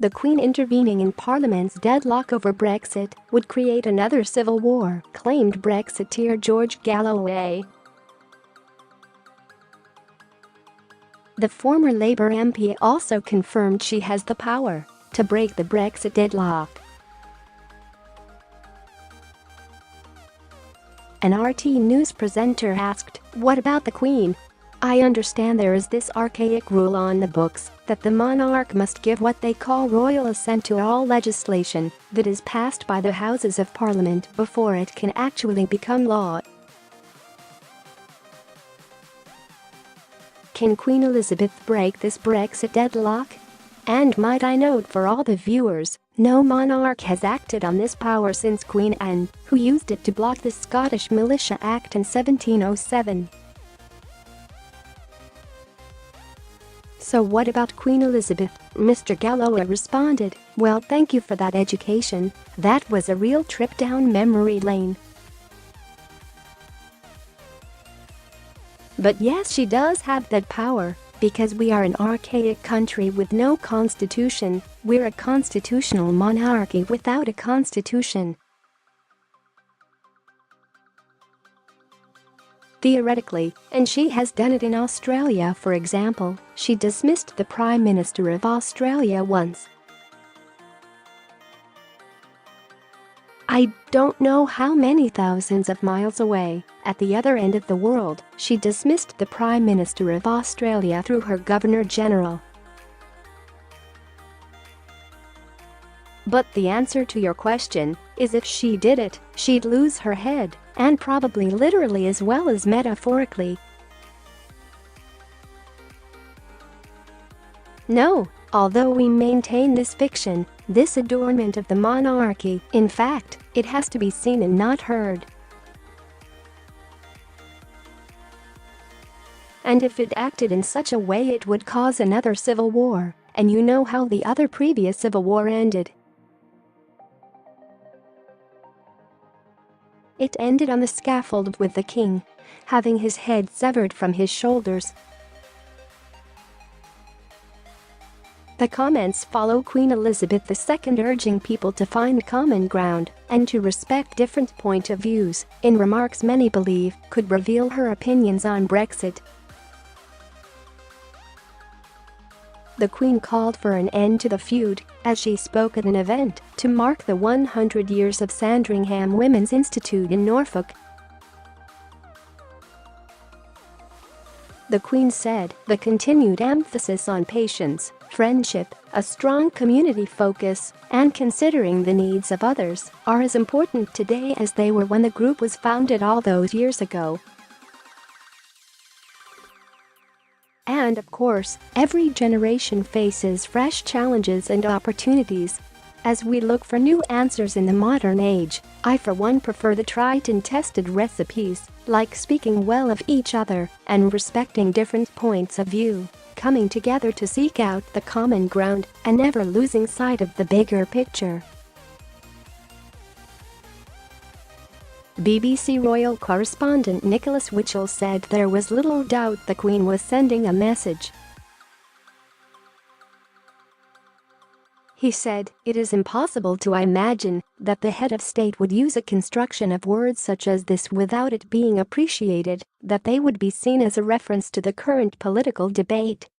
The Queen intervening in Parliament's deadlock over Brexit would create another civil war, claimed Brexiteer George Galloway. The former Labour MP also confirmed she has the power to break the Brexit deadlock. An RT News presenter asked, "What about the Queen? I understand there is this archaic rule on the books that the monarch must give what they call royal assent to all legislation that is passed by the Houses of Parliament before it can actually become law. Can Queen Elizabeth break this Brexit deadlock?" And might I note for all the viewers, no monarch has acted on this power since Queen Anne, who used it to block the Scottish Militia Act in 1707. So what about Queen Elizabeth? Mr. Galloway responded, "Well, thank you for that education. That was a real trip down memory lane. But yes, she does have that power, because we are an archaic country with no constitution. We're a constitutional monarchy without a constitution. Theoretically, and she has done it in Australia, for example, she dismissed the Prime Minister of Australia once. I don't know how many thousands of miles away, at the other end of the world, she dismissed the Prime Minister of Australia through her Governor-General. But the answer to your question is if she did it, she'd lose her head, and probably literally as well as metaphorically. No, although we maintain this fiction, this adornment of the monarchy, in fact, it has to be seen and not heard. And if it acted in such a way, it would cause another civil war, and you know how the other previous civil war ended. It ended on the scaffold with the king having his head severed from his shoulders. The comments follow Queen Elizabeth II urging people to find common ground and to respect different point of views, in remarks many believe could reveal her opinions on Brexit. The Queen called for an end to the feud as she spoke at an event to mark the 100 years of Sandringham Women's Institute in Norfolk. The Queen said the continued emphasis on patience, friendship, a strong community focus, and considering the needs of others are as important today as they were when the group was founded all those years ago. And of course, every generation faces fresh challenges and opportunities. As we look for new answers in the modern age, I for one prefer the tried and tested recipes, like speaking well of each other and respecting different points of view, coming together to seek out the common ground and never losing sight of the bigger picture. BBC royal correspondent Nicholas Witchell said there was little doubt the Queen was sending a message. He said, "It is impossible to imagine that the head of state would use a construction of words such as this without it being appreciated, that they would be seen as a reference to the current political debate,